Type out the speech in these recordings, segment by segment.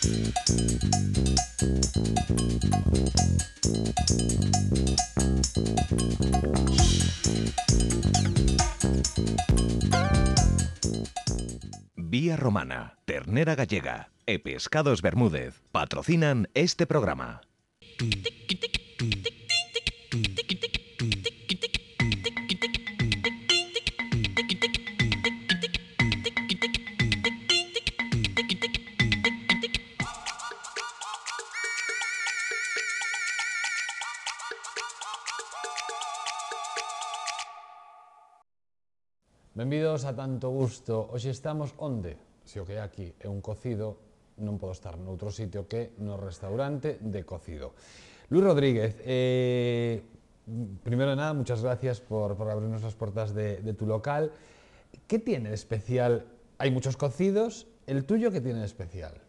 Vía Romana, Ternera Gallega e Pescados Bermúdez patrocinan este programa. Benvidos a Tanto Gusto. Hoxe estamos onde? Se o que é aquí é un cocido, non podo estar noutro sitio que no restaurante de cocido. Luis Rodríguez, primero de nada, muchas gracias por abrirnos las puertas de tu local. ¿Qué tiene de especial? Hay muchos cocidos, ¿el tuyo qué tiene de especial?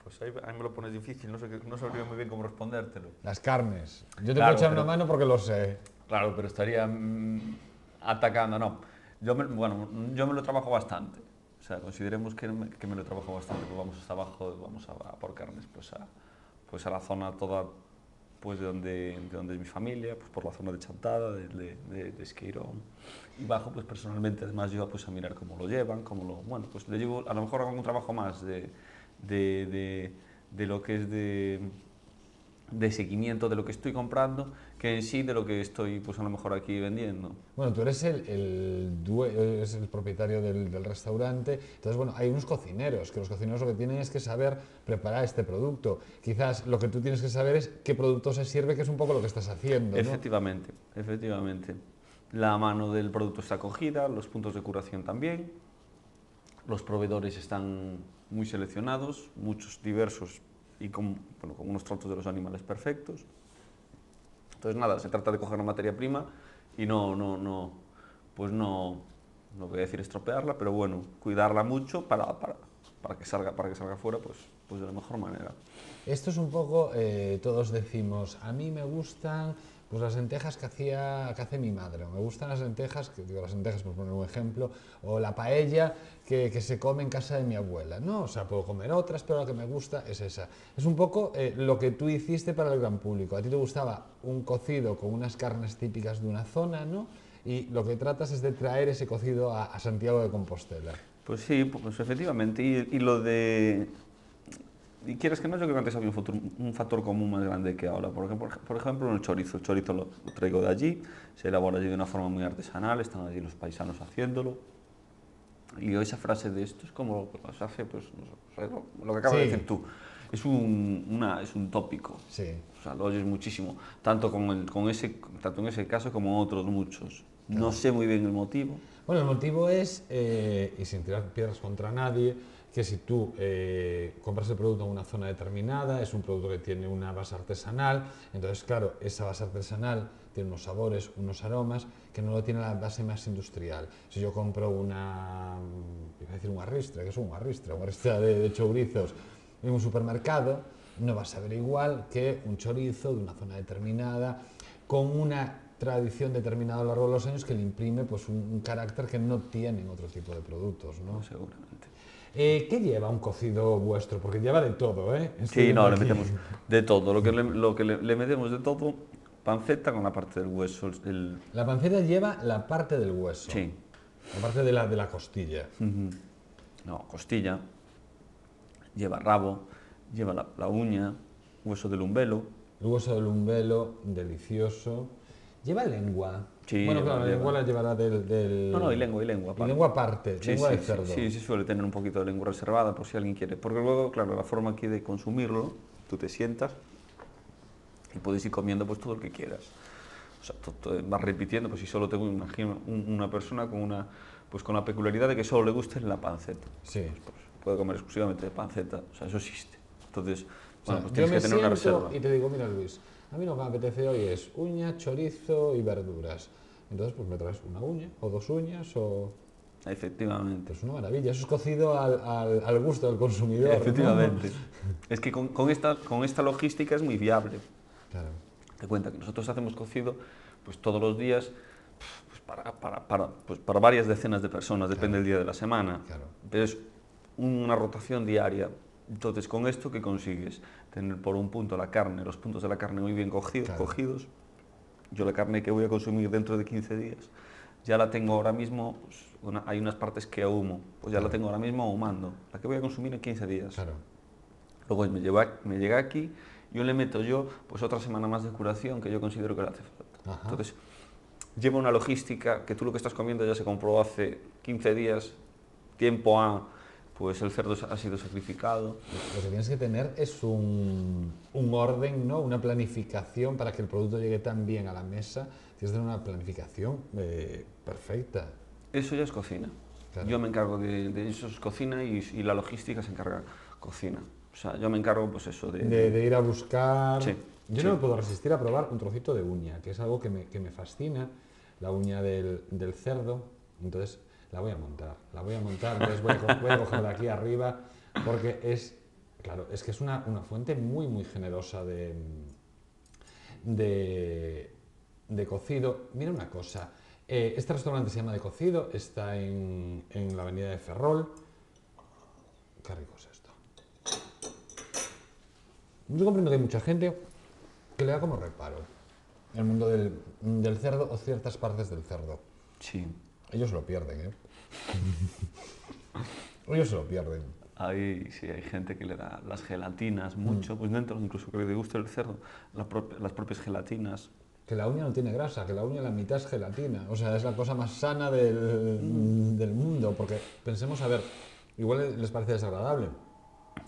Pues ahí me lo pones difícil, no sabría muy bien cómo respondértelo. Las carnes. Yo te Claro, puedo echar pero una mano porque lo sé. Claro, pero estaría atacando, no. Yo me lo trabajo bastante. O sea, consideremos que me lo trabajo bastante. Pues vamos hasta abajo, vamos a por carnes, pues a la zona toda, pues de donde es mi familia, pues por la zona de Chantada, de Esqueirón. Y bajo, pues personalmente, además yo pues a mirar cómo lo llevan, bueno, pues le llevo, a lo mejor hago un trabajo más de lo que es de seguimiento de lo que estoy comprando, que en sí de lo que estoy, pues a lo mejor aquí vendiendo. Bueno, tú eres el propietario del restaurante, entonces, bueno, hay unos cocineros, que los cocineros lo que tienen es que saber preparar este producto. Quizás lo que tú tienes que saber es qué producto se sirve, que es un poco lo que estás haciendo, ¿no? Efectivamente. La mano del producto está cogida, los puntos de curación también, los proveedores están muy seleccionados, muchos diversos, y con unos tratos de los animales perfectos. Entonces nada, se trata de coger una materia prima y no voy a decir estropearla, pero bueno, cuidarla mucho para que salga fuera pues de la mejor manera. Esto es un poco, todos decimos, a mí me gustan pues las lentejas que hace mi madre, o me gustan las lentejas, por poner un ejemplo, o la paella que se come en casa de mi abuela, ¿no? O sea, puedo comer otras, pero la que me gusta es esa. Es un poco lo que tú hiciste para el gran público. A ti te gustaba un cocido con unas carnes típicas de una zona, ¿no? Y lo que tratas es de traer ese cocido a Santiago de Compostela. Pues sí, pues efectivamente, y quieres que no, yo creo que antes había un factor común más grande que ahora. Por ejemplo, el chorizo lo traigo de allí, se elabora allí de una forma muy artesanal, están allí los paisanos haciéndolo. Y esa frase de esto es como se hace, pues, lo que acabas de decir tú. Es un tópico. Sí. O sea, lo oyes muchísimo, tanto en ese caso como en otros muchos. Claro. No sé muy bien el motivo. Bueno, el motivo es, y sin tirar piedras contra nadie, que si tú compras el producto en una zona determinada, es un producto que tiene una base artesanal, entonces claro, esa base artesanal tiene unos sabores, unos aromas que no lo tiene la base más industrial. Si yo compro una ristra, que es una ristra de chourizos en un supermercado, no vas a ver igual que un chorizo de una zona determinada, con una tradición determinada a lo largo de los años que le imprime pues, un carácter que no tienen otro tipo de productos, ¿no? Seguramente. ¿Qué lleva un cocido vuestro? Porque lleva de todo, ¿eh? Sí, no, le metemos de todo. Lo que le metemos de todo, panceta con la parte del hueso. La panceta lleva la parte del hueso. Sí. La parte de la costilla. No, costilla, lleva rabo, lleva la uña, hueso del umbelo. El hueso del umbelo, delicioso. ¿Lleva lengua? Sí, bueno, claro, la lengua la llevará del... No, y lengua aparte. Y lengua aparte, sí, lengua sí, de cerdo. Sí, suele tener un poquito de lengua reservada por si alguien quiere. Porque luego, claro, la forma aquí de consumirlo, tú te sientas y puedes ir comiendo pues todo lo que quieras. O sea, vas repitiendo, pues si solo tengo una persona con la peculiaridad de que solo le guste la panceta. Sí. Pues puede comer exclusivamente de panceta, o sea, eso existe. Entonces, bueno, pues yo tienes que tener una reserva. Y te digo, mira Luis, a mí lo que me apetece hoy es uña, chorizo y verduras. Entonces, pues me traes una uña o dos uñas o... Efectivamente. Es una maravilla, eso es cocido al gusto del consumidor. Efectivamente. ¿No? Es que con esta logística es muy viable. Claro. Te cuenta que nosotros hacemos cocido pues todos los días pues, para varias decenas de personas, depende del día de la semana. Claro. Pero es una rotación diaria Entonces, con esto, ¿qué consigues? Tener por un punto la carne, los puntos de la carne muy bien cogidos. Yo la carne que voy a consumir dentro de 15 días, ya la tengo ahora mismo, pues, hay unas partes que ahumo, pues ya la tengo ahora mismo ahumando, la que voy a consumir en 15 días. Claro. Luego me llega aquí, yo le meto pues otra semana más de curación que yo considero que le hace falta. Ajá. Entonces, lleva una logística que tú lo que estás comiendo ya se compró hace 15 días, tiempo A, pues el cerdo ha sido sacrificado. Lo que tienes que tener es un orden, ¿no? Una planificación para que el producto llegue tan bien a la mesa. Tienes que tener una planificación perfecta. Eso ya es cocina. Claro. Yo me encargo de eso, es cocina, y la logística se encarga cocina. O sea, yo me encargo, pues eso, De ir a buscar... Sí, Yo no me puedo resistir a probar un trocito de uña, que es algo que me fascina, la uña del cerdo. Entonces, la voy a montar, entonces voy a coger de aquí arriba, porque es, claro, es que es una fuente muy, muy generosa de cocido. Mira una cosa, este restaurante se llama De Cocido, está en la avenida de Ferrol. Qué rico es esto. Yo comprendo que hay mucha gente que le da como reparo el mundo del cerdo o ciertas partes del cerdo. Sí. Ellos lo pierden, ¿eh? Ellos se lo pierden. Sí, hay gente que le da las gelatinas mucho, pues dentro incluso que le guste el cerdo, las propias gelatinas. Que la uña no tiene grasa, que la uña la mitad es gelatina. O sea, es la cosa más sana del mundo. Porque pensemos, a ver, igual les parece desagradable.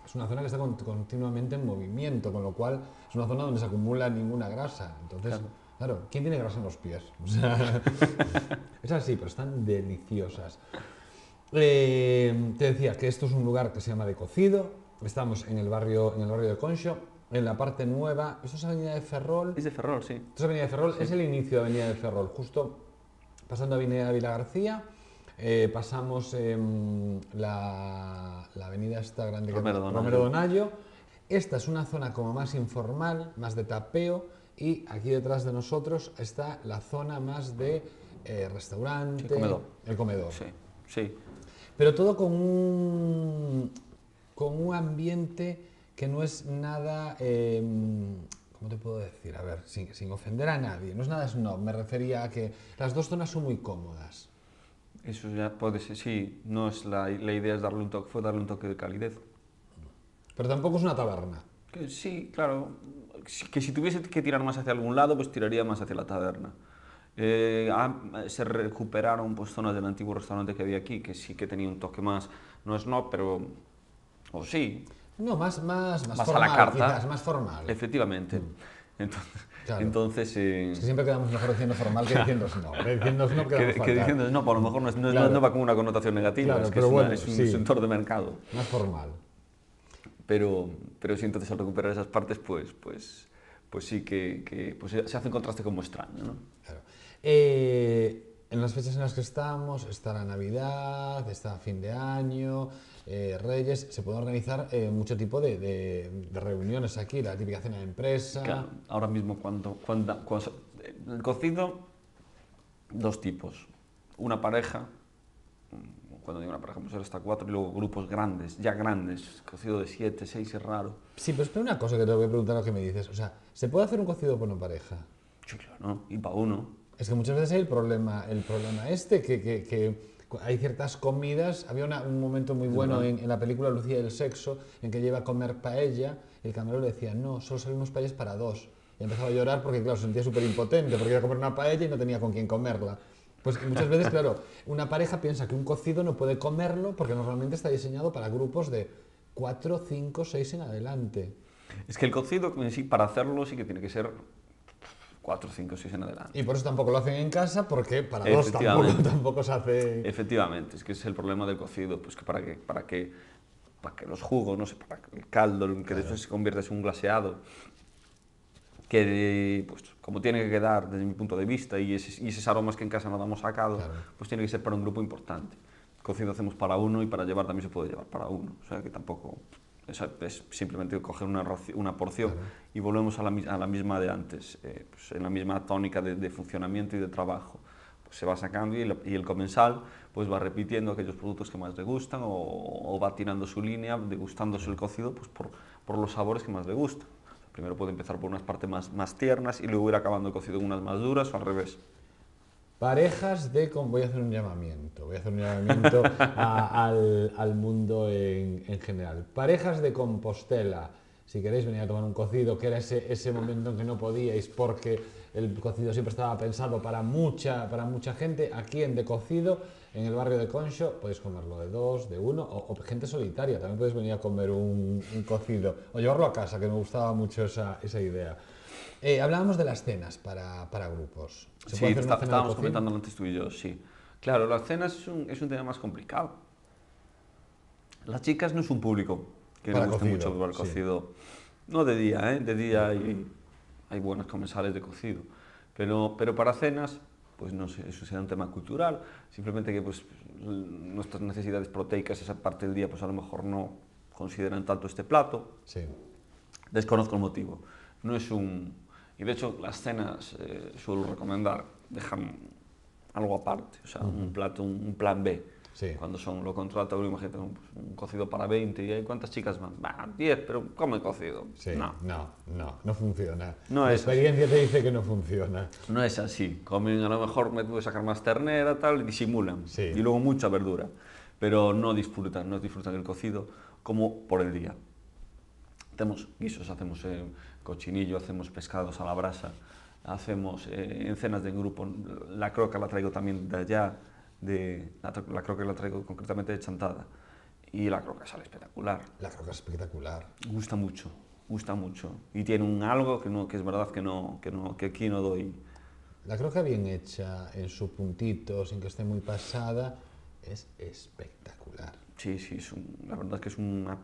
Es una zona que está continuamente en movimiento, con lo cual es una zona donde se acumula ninguna grasa. Entonces, claro, ¿quién tiene grasa en los pies? O sea, es así, pero están deliciosas. Te decía que esto es un lugar que se llama De Cocido. Estamos en el barrio de Conxo, en la parte nueva. Esto es Avenida de Ferrol. Es de Ferrol, sí. Esto es Avenida de Ferrol, sí. Es el inicio de Avenida de Ferrol, justo pasando Avenida de Vilagarcía. Pasamos la avenida esta grande, Romero Donayo. Esta es una zona como más informal, más de tapeo, y aquí detrás de nosotros está la zona más de restaurante, el comedor. Sí, sí. Pero todo con un ambiente que no es nada, ¿cómo te puedo decir? A ver, sin ofender a nadie, no es nada snob, me refería a que las dos zonas son muy cómodas. Eso ya puede ser, sí, no es la idea es darle un toque de calidez. Pero tampoco es una taberna. Sí, claro, que si tuviese que tirar más hacia algún lado, pues tiraría más hacia la taberna. Se recuperaron pues zonas del antiguo restaurante que había aquí, que sí que tenía un toque más, no es no, pero, o sí. No, más formal, a la carta. Quizás, más formal. Efectivamente. Entonces, es que siempre quedamos mejor diciendo formal que diciendo no. Diciendo no quedamos fatal. Que diciendo no, por lo mejor no va con una connotación negativa, claro, es que es un sector de mercado. Más formal. Pero sí, entonces al recuperar esas partes, pues sí que pues se hace un contraste como extraño, ¿no? Claro. En las fechas en las que estamos, está la Navidad, está fin de año, Reyes, se pueden organizar mucho tipo de reuniones aquí, la típica cena de empresa. Claro, ahora mismo cuando el cocido, dos tipos, una pareja, cuando digo una pareja, pues hasta 4, y luego grupos grandes, cocido de 7, 6 es raro. Sí, pero espera una cosa que te voy a preguntar lo que me dices, o sea, ¿se puede hacer un cocido por una pareja? Sí, claro, ¿no? Y para uno. Es que muchas veces hay el problema este, que hay ciertas comidas. Había un momento muy bueno en la película Lucía del Sexo, en que lleva a comer paella, y el camarero le decía, no, solo servimos paellas para 2. Y empezaba a llorar porque, claro, se sentía súper impotente, porque iba a comer una paella y no tenía con quién comerla. Pues muchas veces, claro, una pareja piensa que un cocido no puede comerlo porque normalmente está diseñado para grupos de 4, 5, 6 en adelante. Es que el cocido en sí, para hacerlo, sí que tiene que ser 4, 5, 6 en adelante. Y por eso tampoco lo hacen en casa, porque para 2 tampoco se hace... Efectivamente, es que es el problema del cocido, pues que para que los jugos, no sé, para que el caldo, que después se convierta en un glaseado, que pues como tiene que quedar desde mi punto de vista y esos aromas que en casa no damos sacado, pues tiene que ser para un grupo importante. El cocido hacemos para uno y para llevar también se puede llevar para uno, o sea que tampoco... Es simplemente coger una porción y volvemos a la misma de antes, pues en la misma tónica de funcionamiento y de trabajo. se va sacando y el comensal pues va repitiendo aquellos productos que más le gustan o va tirando su línea, degustándose el cocido pues por los sabores que más le gustan. Primero puede empezar por unas partes más tiernas y luego ir acabando el cocido en unas más duras o al revés. Parejas de... Voy a hacer un llamamiento, al mundo en general. Parejas de Compostela, si queréis venir a tomar un cocido, que era ese momento en que no podíais porque el cocido siempre estaba pensado para mucha gente, aquí en De Cocido, en el barrio de Conxo, podéis comerlo de dos, de uno, o gente solitaria, también podéis venir a comer un cocido, o llevarlo a casa, que me gustaba mucho esa idea. Hablábamos de las cenas para grupos. ¿Se puede hacer una cena de estábamos cocina? comentando antes tú y yo, sí. Claro, las cenas es un tema más complicado. Las chicas no es un público que Para le guste cocido, mucho probar sí. cocido. No de día, ¿eh? De día hay buenos comensales de cocido. Pero para cenas, pues no sé, eso será un tema cultural. Simplemente que pues, nuestras necesidades proteicas esa parte del día pues a lo mejor no consideran tanto este plato. Sí. Desconozco el motivo. No es un... Y de hecho las cenas suelo recomendar, dejan algo aparte, o sea, un plato, un plan B. Sí. Cuando son lo contrato, imagínate un cocido para 20 y hay cuántas chicas van, 10, pero come cocido. Sí, No, no funciona. No La es así. experiencia te dice que no funciona. no es así. Comen a lo mejor, me puedo sacar más ternera, tal, y disimulan. Sí. Y luego mucha verdura. Pero no disfrutan el cocido como por el día. Hacemos guisos, hacemos cochinillo, hacemos pescados a la brasa, hacemos en cenas de grupo, la croca la traigo también de allá, la croca la traigo concretamente de Chantada y la croca sale espectacular. La croca es espectacular. Gusta mucho y tiene un algo que es verdad que aquí no doy. La croca bien hecha, en su puntito, sin que esté muy pasada, es espectacular. Sí, la verdad que es una,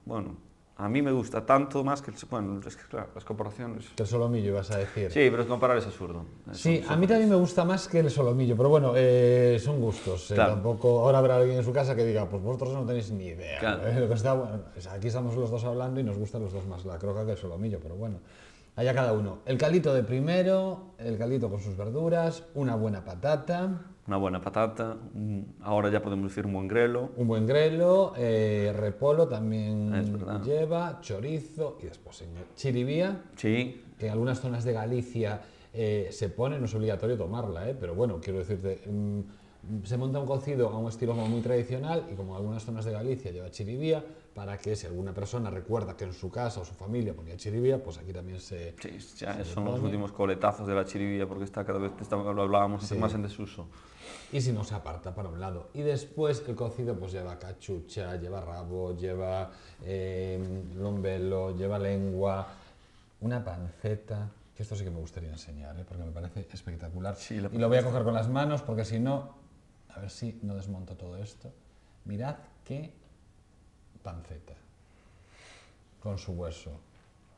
bueno, a mí me gusta tanto más que, bueno, es que claro, las comparaciones... Que el solomillo, ibas a decir. Sí, pero comparar es absurdo. Sí, Son a mí también me gusta más que el solomillo, pero bueno, son gustos. Claro. Tampoco ahora habrá alguien en su casa que diga, pues vosotros no tenéis ni idea. Claro. Lo que está, bueno, aquí estamos los dos hablando y nos gustan los dos más la croca que el solomillo, pero bueno, allá cada uno. El caldito de primero, el caldito con sus verduras, una buena patata, Una buena patata, ahora ya podemos decir un buen grelo. un buen grelo, repolo también Es verdad. lleva, chorizo y después chiribía, Sí, que en algunas zonas de Galicia se pone, no es obligatorio tomarla, pero bueno, quiero decirte, se monta un cocido a un estilo como muy tradicional y como en algunas zonas de Galicia lleva chiribía, para que si alguna persona recuerda que en su casa o su familia ponía chiribía, pues aquí también se... sí, ya se son los pone. últimos coletazos de la chiribía porque está cada vez, lo hablábamos Sí. más en desuso. Y si no, se aparta para un lado. Y después el cocido pues lleva cachucha, lleva rabo, lleva lombelo, lleva lengua, una panceta, que esto sí que me gustaría enseñar, porque me parece espectacular. Sí, la y lo voy a coger con las manos porque si no, a ver si no desmonto todo esto. Mirad qué panceta, con su hueso.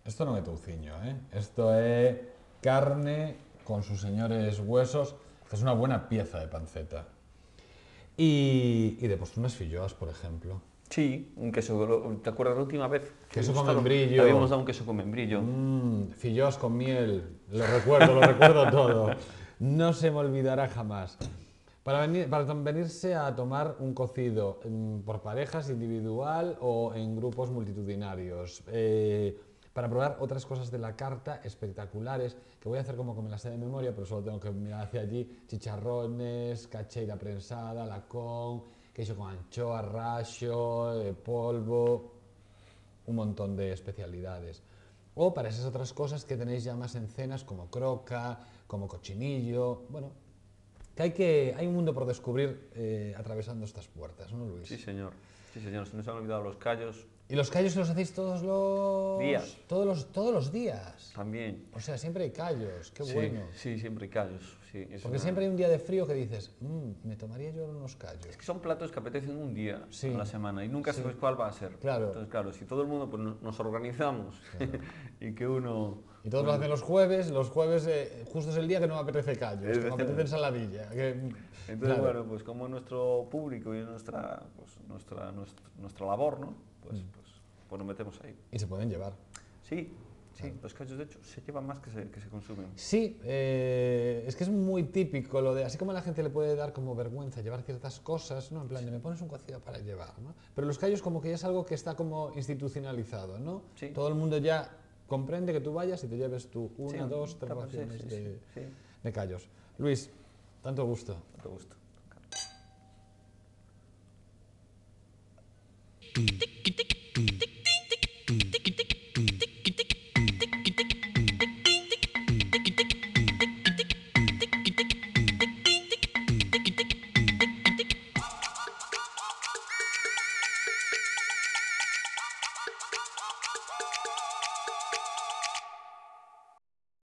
Esto no es touciño, esto es carne con sus señores huesos. Esta es una buena pieza de panceta. Y después unas filloas, por ejemplo. Sí, un queso, ¿te acuerdas la última vez? Queso con Gustaron? membrillo. Habíamos dado un queso con membrillo. Filloas con miel, lo recuerdo todo. No se me olvidará jamás. Para venirse a tomar un cocido por parejas, individual o en grupos multitudinarios. Para probar otras cosas de la carta espectaculares, que voy a hacer como que me las sé de memoria, pero solo tengo que mirar hacia allí: chicharrones, cacheira prensada, lacón, queso con anchoa, racho, polvo, un montón de especialidades. O para esas otras cosas que tenéis ya más en cenas, como croca, como cochinillo, bueno, que hay un mundo por descubrir atravesando estas puertas, ¿no, Luis? Sí, señor. Sí, señor. Se nos han olvidado los callos. ¿Y los callos los hacéis todos los Días. Todos los días? También. O sea, siempre hay callos, qué Sí, bueno. sí, siempre hay callos. Sí, Porque siempre hay un día de frío que dices, me tomaría yo unos callos. Es que son platos que apetecen un día Sí. a la semana y nunca Sí. sabes cuál va a ser. Claro. Entonces, claro, si todo el mundo pues, nos organizamos y que uno... Y todos lo hacen los jueves justo es el día que no me apetece callos, que me apetece Efectivamente. ensaladilla. Entonces, Claro. bueno, pues como nuestro público y nuestra labor, ¿no? Pues nos metemos ahí. Y se pueden llevar. Sí, Sí, los callos de hecho se llevan más que se consumen. Sí, es que es muy típico lo de, así como a la gente le puede dar como vergüenza llevar ciertas cosas, ¿no? En plan de me pones un cocido para llevar, ¿no? Pero los callos como que ya es algo que está como institucionalizado, ¿no? Sí. Todo el mundo ya comprende que tú vayas y te lleves tú una, Sí, dos, tres tapas, sí, raciones sí, de, sí. de callos. Luis, tanto gusto. Tanto gusto. Tic